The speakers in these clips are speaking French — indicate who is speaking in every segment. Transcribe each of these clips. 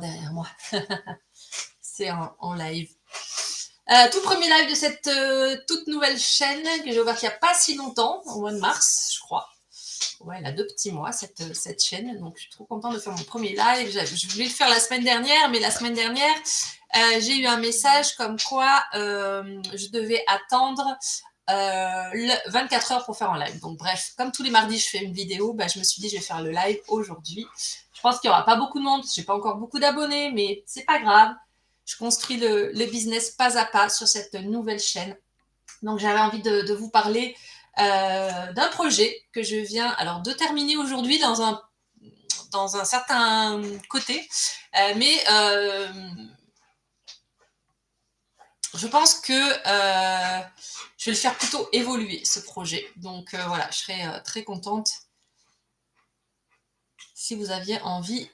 Speaker 1: derrière moi. C'est en live. Tout premier live de cette toute nouvelle chaîne que j'ai ouverte il n'y a pas si longtemps, au mois de mars, je crois. Ouais, elle a 2 petits mois, cette chaîne. Donc, je suis trop contente de faire mon premier live. Je voulais le faire la semaine dernière, mais la semaine dernière, j'ai eu un message comme quoi je devais attendre 24 heures pour faire un live. Donc, bref, comme tous les mardis, je fais une vidéo, je me suis dit, je vais faire le live aujourd'hui. Je pense qu'il n'y aura pas beaucoup de monde, je n'ai pas encore beaucoup d'abonnés, mais c'est pas grave. Je construis le business pas à pas sur cette nouvelle chaîne. Donc, j'avais envie de vous parler d'un projet que je viens de terminer aujourd'hui dans un certain côté. Mais je pense que je vais le faire plutôt évoluer, ce projet. Donc, voilà, je serais très contente si vous aviez envie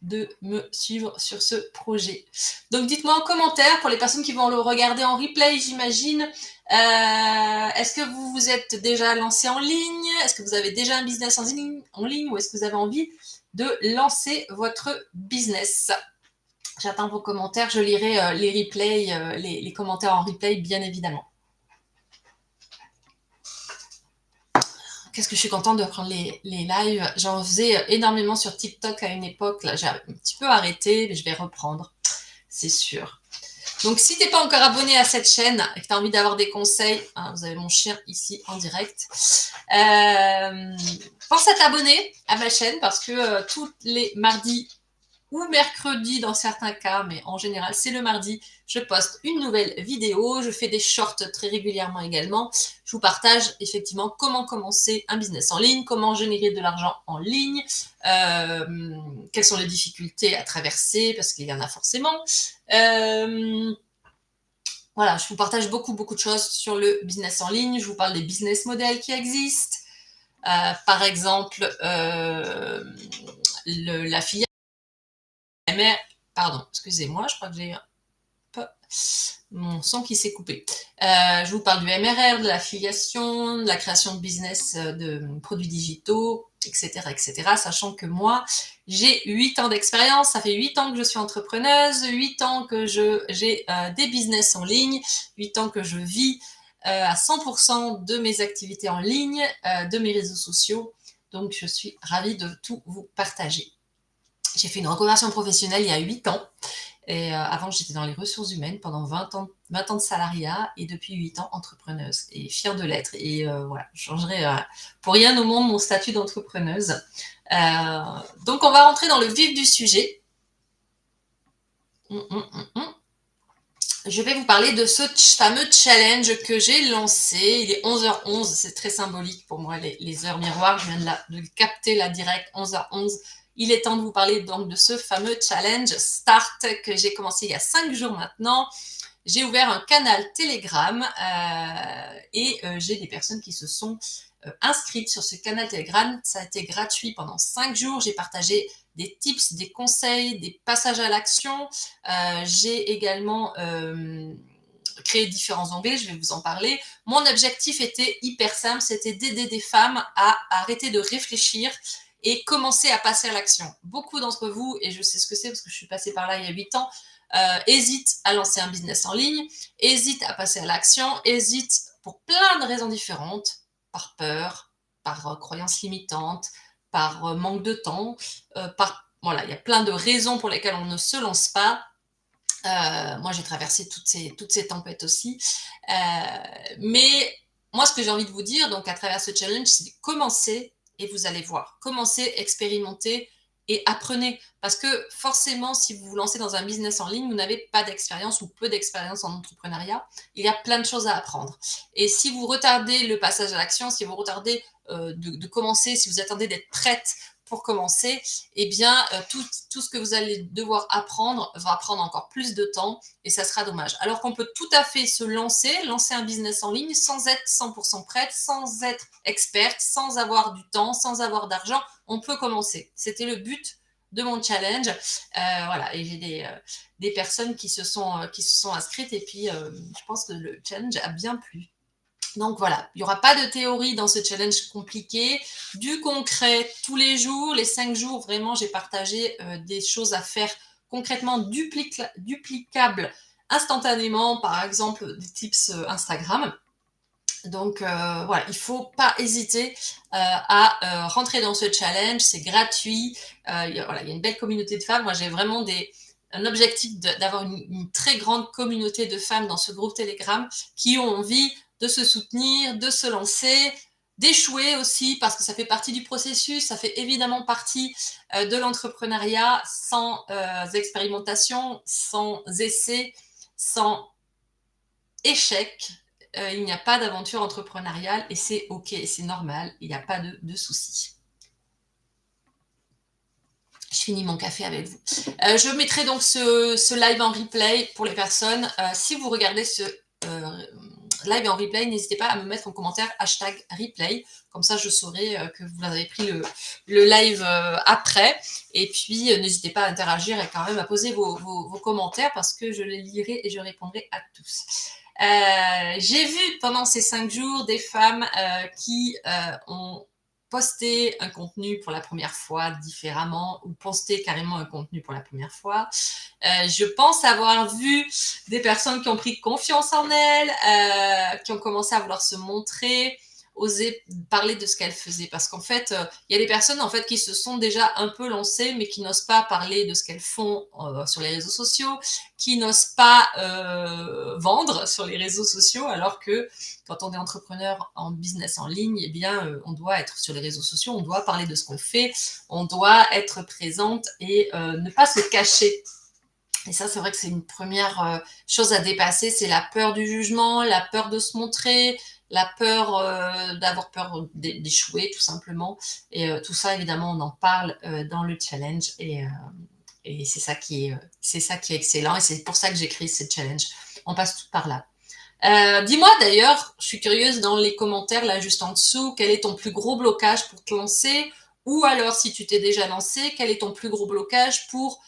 Speaker 1: de me suivre sur ce projet. Donc dites-moi en commentaire, pour les personnes qui vont le regarder en replay, j'imagine, est-ce que vous vous êtes déjà lancé en ligne? Est-ce que vous avez déjà un business en ligne ou est-ce que vous avez envie de lancer votre business? J'attends vos commentaires, je lirai les replays, les commentaires en replay, bien évidemment. Qu'est-ce que je suis contente de prendre les lives. J'en faisais énormément sur TikTok à une époque. Là, j'ai un petit peu arrêté, mais je vais reprendre, c'est sûr. Donc, si tu n'es pas encore abonné à cette chaîne et que tu as envie d'avoir des conseils, vous avez mon chien ici en direct, pense à t'abonner à ma chaîne parce que tous les mardis ou mercredi dans certains cas, mais en général, c'est le mardi, je poste une nouvelle vidéo, je fais des shorts très régulièrement également. Je vous partage effectivement comment commencer un business en ligne, comment générer de l'argent en ligne, quelles sont les difficultés à traverser, parce qu'il y en a forcément. Voilà, je vous partage beaucoup de choses sur le business en ligne. Je vous parle des business models qui existent. Par exemple, l'affiliation. Pardon, excusez-moi, je crois que j'ai mon son qui s'est coupé. Je vous parle du MRR, de l'affiliation, de la création de business, de produits digitaux, etc., sachant que moi, j'ai 8 ans d'expérience, ça fait 8 ans que je suis entrepreneuse, 8 ans que j'ai des business en ligne, 8 ans que je vis à 100% de mes activités en ligne, de mes réseaux sociaux, donc je suis ravie de tout vous partager. J'ai fait une reconversion professionnelle il y a 8 ans. Et avant, j'étais dans les ressources humaines pendant 20 ans de salariat et depuis 8 ans, entrepreneuse et fière de l'être. Et voilà, je changerai pour rien au monde mon statut d'entrepreneuse. Donc, on va rentrer dans le vif du sujet. Je vais vous parler de ce fameux challenge que j'ai lancé. Il est 11h11, c'est très symbolique pour moi, les heures miroirs. Je viens de le capter là direct, 11h11. Il est temps de vous parler donc de ce fameux challenge Start que j'ai commencé il y a 5 jours maintenant. J'ai ouvert un canal Telegram et j'ai des personnes qui se sont inscrites sur ce canal Telegram. Ça a été gratuit pendant 5 jours. J'ai partagé des tips, des conseils, des passages à l'action. J'ai également créé différents onglets, je vais vous en parler. Mon objectif était hyper simple, c'était d'aider des femmes à arrêter de réfléchir et commencer à passer à l'action. Beaucoup d'entre vous, et je sais ce que c'est parce que je suis passée par là il y a 8 ans, hésitent à lancer un business en ligne, hésitent à passer à l'action, hésitent pour plein de raisons différentes, par peur, par croyances limitantes, par manque de temps, voilà, il y a plein de raisons pour lesquelles on ne se lance pas. Moi, j'ai traversé toutes ces tempêtes aussi. Mais moi, ce que j'ai envie de vous dire, donc à travers ce challenge, c'est de commencer et vous allez voir. Commencez, expérimentez et apprenez. Parce que forcément, si vous vous lancez dans un business en ligne, vous n'avez pas d'expérience ou peu d'expérience en entrepreneuriat. Il y a plein de choses à apprendre. Et si vous retardez le passage à l'action, si vous retardez de commencer, si vous attendez d'être prête pour commencer, eh bien, tout ce que vous allez devoir apprendre va prendre encore plus de temps et ça sera dommage. Alors qu'on peut tout à fait se lancer un business en ligne sans être 100% prête, sans être experte, sans avoir du temps, sans avoir d'argent. On peut commencer. C'était le but de mon challenge. Voilà, et j'ai des personnes qui se sont inscrites et puis je pense que le challenge a bien plu. Donc voilà, il n'y aura pas de théorie dans ce challenge compliqué, du concret tous les jours, les 5 jours, vraiment j'ai partagé des choses à faire concrètement duplicables instantanément, par exemple des tips Instagram. Donc voilà, il ne faut pas hésiter à rentrer dans ce challenge, c'est gratuit, il y a une belle communauté de femmes. Moi j'ai vraiment un objectif d'avoir une très grande communauté de femmes dans ce groupe Telegram qui ont envie de se soutenir, de se lancer, d'échouer aussi parce que ça fait partie du processus, ça fait évidemment partie de l'entrepreneuriat. Sans expérimentation, sans essai, sans échec, il n'y a pas d'aventure entrepreneuriale et c'est ok, c'est normal, il n'y a pas de souci. Je finis mon café avec vous. Je mettrai donc ce live en replay pour les personnes. Si vous regardez ce live en replay, n'hésitez pas à me mettre en commentaire #replay. Comme ça, je saurai que vous avez pris le live après. Et puis, n'hésitez pas à interagir et quand même à poser vos commentaires parce que je les lirai et je répondrai à tous. J'ai vu pendant ces 5 jours des femmes qui ont posté un contenu pour la première fois différemment ou posté carrément un contenu pour la première fois. Je pense avoir vu des personnes qui ont pris confiance en elles, qui ont commencé à vouloir se montrer, oser parler de ce qu'elles faisaient. Parce qu'en fait, il y a des personnes en fait qui se sont déjà un peu lancées, mais qui n'osent pas parler de ce qu'elles font sur les réseaux sociaux, qui n'osent pas vendre sur les réseaux sociaux, alors que quand on est entrepreneur en business en ligne, eh bien, on doit être sur les réseaux sociaux, on doit parler de ce qu'on fait, on doit être présente et ne pas se cacher. Et ça, c'est vrai que c'est une première chose à dépasser, c'est la peur du jugement, la peur de se montrer, la peur d'avoir peur d'échouer, tout simplement. Et tout ça, évidemment, on en parle dans le challenge et c'est ça qui est excellent. Et c'est pour ça que j'ai créé ce challenge. On passe tout par là. Dis-moi d'ailleurs, je suis curieuse dans les commentaires là juste en dessous, quel est ton plus gros blocage pour te lancer? Ou alors, si tu t'es déjà lancé, quel est ton plus gros blocage pour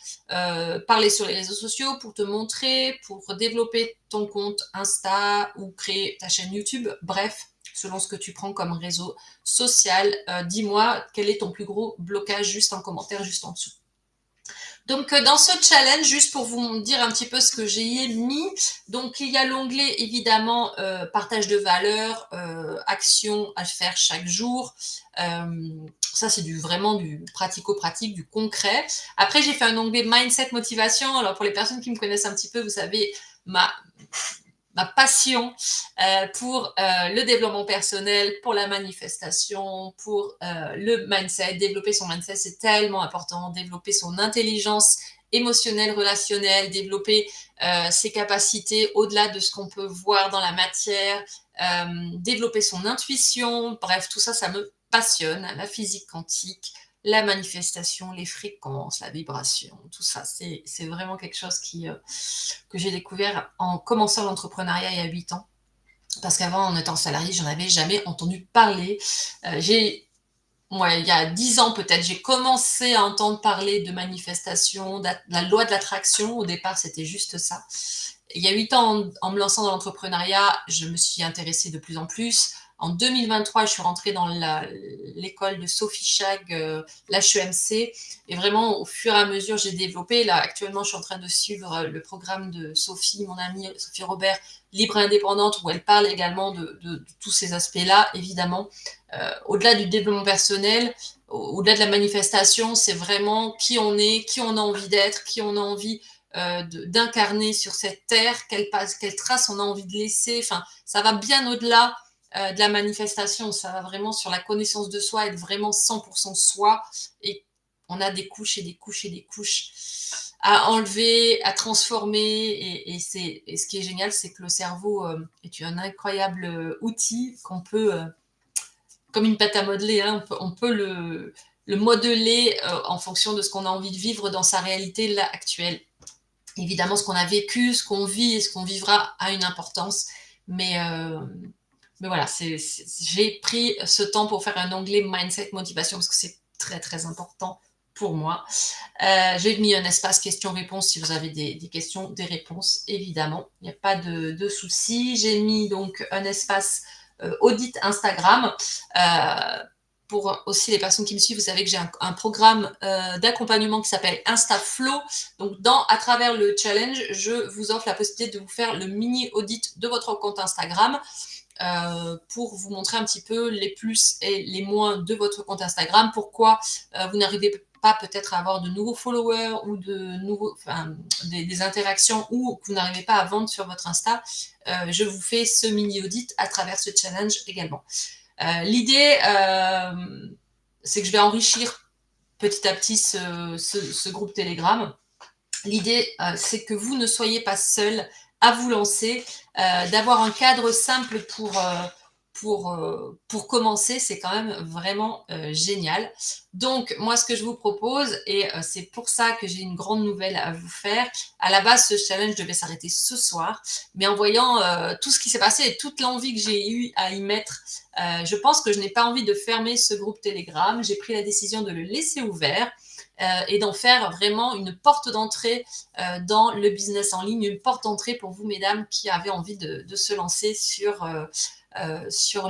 Speaker 1: parler sur les réseaux sociaux, pour te montrer, pour développer ton compte Insta ou créer ta chaîne YouTube? Bref, selon ce que tu prends comme réseau social, dis-moi quel est ton plus gros blocage juste en commentaire, juste en dessous. Donc, dans ce challenge, juste pour vous dire un petit peu ce que j'ai mis, donc il y a l'onglet évidemment partage de valeurs, actions à faire chaque jour. Ça, c'est vraiment du pratico-pratique, du concret. Après, j'ai fait un onglet mindset motivation. Alors, pour les personnes qui me connaissent un petit peu, vous savez, ma passion pour le développement personnel, pour la manifestation, pour le mindset. Développer son mindset, c'est tellement important. Développer son intelligence émotionnelle, relationnelle, développer ses capacités au-delà de ce qu'on peut voir dans la matière, développer son intuition. Bref, tout ça, ça me passionne. La physique quantique, la manifestation, les fréquences, la vibration, tout ça, c'est vraiment quelque chose que j'ai découvert en commençant l'entrepreneuriat il y a 8 ans. Parce qu'avant, en étant salarié, j'en avais jamais entendu parler. Il y a 10 ans peut-être, j'ai commencé à entendre parler de manifestation, de la loi de l'attraction. Au départ, c'était juste ça. Il y a 8 ans, en me lançant dans l'entrepreneuriat, je me suis intéressée de plus en plus. En 2023, je suis rentrée dans l'école de Sophie Chag, l'HEMC. Et vraiment, au fur et à mesure, j'ai développé. Là, actuellement, je suis en train de suivre le programme de Sophie, mon amie Sophie Robert, Libre et Indépendante, où elle parle également de tous ces aspects-là, évidemment. Au-delà du développement personnel, au-delà de la manifestation, c'est vraiment qui on est, qui on a envie d'être, qui on a envie d'incarner sur cette terre, quelle trace on a envie de laisser. Enfin, ça va bien au-delà de la manifestation, ça va vraiment sur la connaissance de soi, être vraiment 100% soi, et on a des couches et des couches et des couches à enlever, à transformer, et ce qui est génial, c'est que le cerveau est un incroyable outil qu'on peut, comme une pâte à modeler, hein, on peut le modeler en fonction de ce qu'on a envie de vivre dans sa réalité là actuelle. Évidemment, ce qu'on a vécu, ce qu'on vit et ce qu'on vivra a une importance, mais voilà, j'ai pris ce temps pour faire un onglet mindset motivation parce que c'est très très important pour moi. J'ai mis un espace questions-réponses si vous avez des questions, des réponses, évidemment. Il n'y a pas de souci. J'ai mis donc un espace audit Instagram pour aussi les personnes qui me suivent, vous savez que j'ai un programme d'accompagnement qui s'appelle InstaFlow. Donc, à travers le challenge, je vous offre la possibilité de vous faire le mini audit de votre compte Instagram pour vous montrer un petit peu les plus et les moins de votre compte Instagram. Pourquoi vous n'arrivez pas peut-être à avoir de nouveaux followers ou des interactions ou que vous n'arrivez pas à vendre sur votre Insta. Je vous fais ce mini audit à travers ce challenge également. L'idée, c'est que je vais enrichir petit à petit ce groupe Telegram. L'idée, c'est que vous ne soyez pas seul à vous lancer, d'avoir un cadre simple pour commencer, c'est quand même vraiment génial. Donc, moi, ce que je vous propose, et c'est pour ça que j'ai une grande nouvelle à vous faire, à la base, ce challenge devait s'arrêter ce soir, mais en voyant tout ce qui s'est passé et toute l'envie que j'ai eue à y mettre, je pense que je n'ai pas envie de fermer ce groupe Telegram. J'ai pris la décision de le laisser ouvert et d'en faire vraiment une porte d'entrée dans le business en ligne, une porte d'entrée pour vous, mesdames, qui avez envie de se lancer sur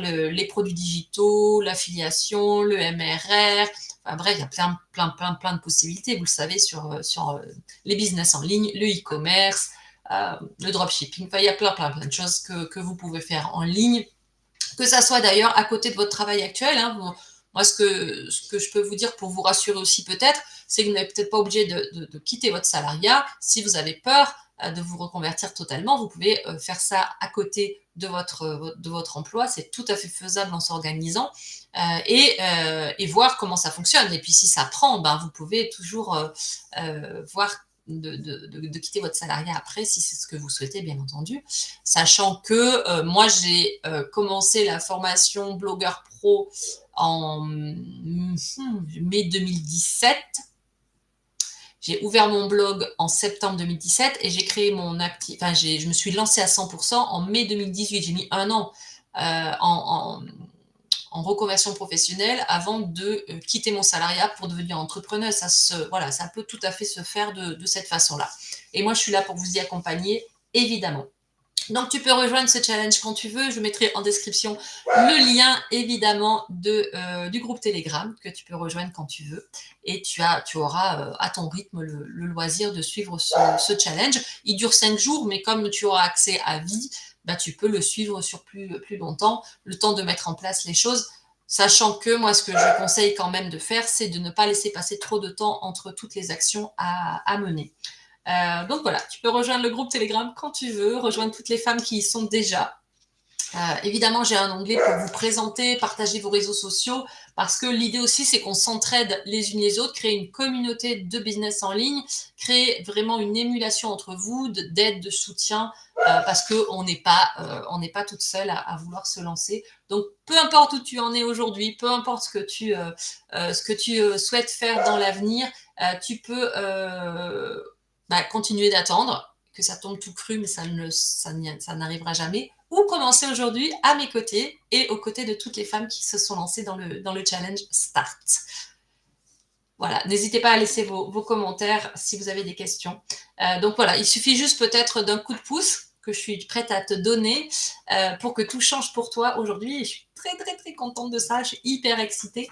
Speaker 1: les produits digitaux, l'affiliation, le MRR. Enfin, bref, il y a plein de possibilités, vous le savez, sur les business en ligne, le e-commerce, le dropshipping. Enfin, il y a plein de choses que vous pouvez faire en ligne, que ça soit d'ailleurs à côté de votre travail actuel. Moi, ce que je peux vous dire pour vous rassurer aussi peut-être, c'est que vous n'êtes peut-être pas obligé de quitter votre salariat. Si vous avez peur de vous reconvertir totalement, vous pouvez faire ça à côté de votre emploi. C'est tout à fait faisable en s'organisant et voir comment ça fonctionne. Et puis si ça prend, vous pouvez toujours voir de quitter votre salariat après, si c'est ce que vous souhaitez, bien entendu. Sachant que moi, j'ai commencé la formation blogueur pro en mai 2017. J'ai ouvert mon blog en septembre 2017 et j'ai créé je me suis lancée à 100% en mai 2018. J'ai mis un an en reconversion professionnelle avant de quitter mon salariat pour devenir entrepreneuse. Ça peut tout à fait se faire de cette façon-là. Et moi, je suis là pour vous y accompagner, évidemment. Donc, tu peux rejoindre ce challenge quand tu veux. Je mettrai en description le lien, évidemment, du groupe Telegram que tu peux rejoindre quand tu veux. Et tu auras à ton rythme le loisir de suivre ce challenge. Il dure 5 jours, mais comme tu auras accès à vie, tu peux le suivre sur plus longtemps, le temps de mettre en place les choses. Sachant que moi, ce que je conseille quand même de faire, c'est de ne pas laisser passer trop de temps entre toutes les actions à mener. Donc voilà, tu peux rejoindre le groupe Telegram quand tu veux, rejoindre toutes les femmes qui y sont déjà. Évidemment, j'ai un onglet pour vous présenter, partager vos réseaux sociaux, parce que l'idée aussi, c'est qu'on s'entraide les unes les autres, créer une communauté de business en ligne, créer vraiment une émulation entre vous, d'aide, de soutien, parce qu'on n'est pas toute seule à vouloir se lancer. Donc, peu importe où tu en es aujourd'hui, peu importe ce que tu souhaites faire dans l'avenir, tu peux continuer d'attendre, que ça tombe tout cru, mais ça n'arrivera jamais, ou commencer aujourd'hui à mes côtés et aux côtés de toutes les femmes qui se sont lancées dans le challenge Start. Voilà, n'hésitez pas à laisser vos commentaires si vous avez des questions. Donc voilà, il suffit juste peut-être d'un coup de pouce que je suis prête à te donner pour que tout change pour toi aujourd'hui. Et je suis très contente de ça. Je suis hyper excitée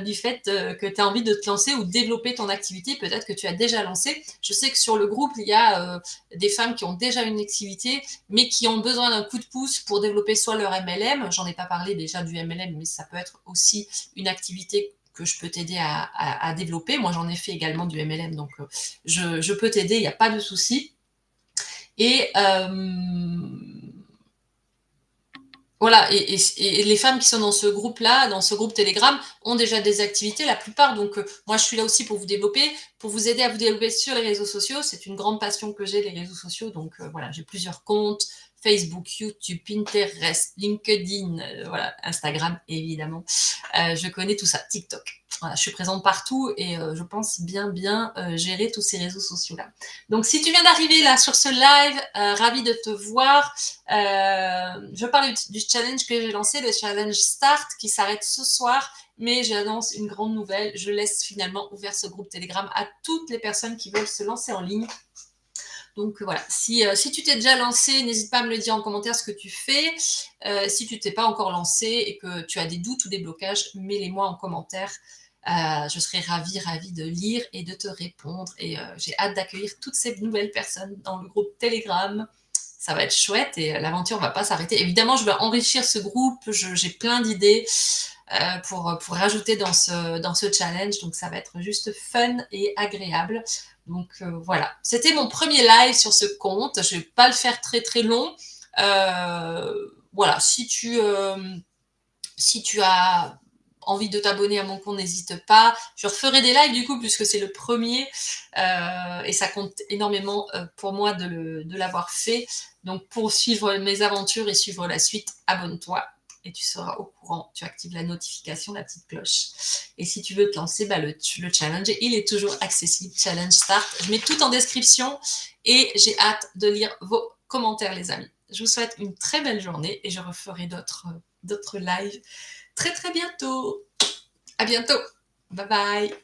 Speaker 1: du fait que tu as envie de te lancer ou de développer ton activité. Peut-être que tu as déjà lancé. Je sais que sur le groupe, il y a des femmes qui ont déjà une activité, mais qui ont besoin d'un coup de pouce pour développer soit leur MLM. J'en ai pas parlé déjà du MLM, mais ça peut être aussi une activité que je peux t'aider à développer. Moi, j'en ai fait également du MLM, donc je peux t'aider, il n'y a pas de souci. Et voilà, et les femmes qui sont dans ce groupe-là, dans ce groupe Telegram, ont déjà des activités, la plupart. Donc, moi, je suis là aussi pour vous développer, pour vous aider à vous développer sur les réseaux sociaux. C'est une grande passion que j'ai, les réseaux sociaux. Donc, voilà, j'ai plusieurs comptes. Facebook, YouTube, Pinterest, LinkedIn, voilà, Instagram, évidemment. Je connais tout ça, TikTok. Voilà, je suis présente partout et je pense bien gérer tous ces réseaux sociaux-là. Donc, si tu viens d'arriver là sur ce live, ravie de te voir. Je parle du challenge que j'ai lancé, le challenge Start, qui s'arrête ce soir, mais j'annonce une grande nouvelle. Je laisse finalement ouvert ce groupe Telegram à toutes les personnes qui veulent se lancer en ligne Donc voilà, si tu t'es déjà lancé, n'hésite pas à me le dire en commentaire ce que tu fais. Si tu t'es pas encore lancé et que tu as des doutes ou des blocages, mets-les-moi en commentaire. Je serai ravie de lire et de te répondre. Et j'ai hâte d'accueillir toutes ces nouvelles personnes dans le groupe Telegram. Ça va être chouette et l'aventure va pas s'arrêter. Évidemment, je vais enrichir ce groupe. J'ai plein d'idées pour rajouter dans ce challenge. Donc, ça va être juste fun et agréable. Donc, voilà. C'était mon premier live sur ce compte. Je vais pas le faire très, très long. Voilà. Si tu as envie de t'abonner à mon compte, n'hésite pas. Je referai des lives du coup, puisque c'est le premier, et ça compte énormément pour moi de l'avoir fait. Donc pour suivre mes aventures et suivre la suite, abonne-toi et tu seras au courant. Tu actives la notification, la petite cloche. Et si tu veux te lancer, le challenge, il est toujours accessible. Challenge Start. Je mets tout en description et j'ai hâte de lire vos commentaires, les amis. Je vous souhaite une très belle journée et je referai d'autres lives très très bientôt. À bientôt. Bye bye.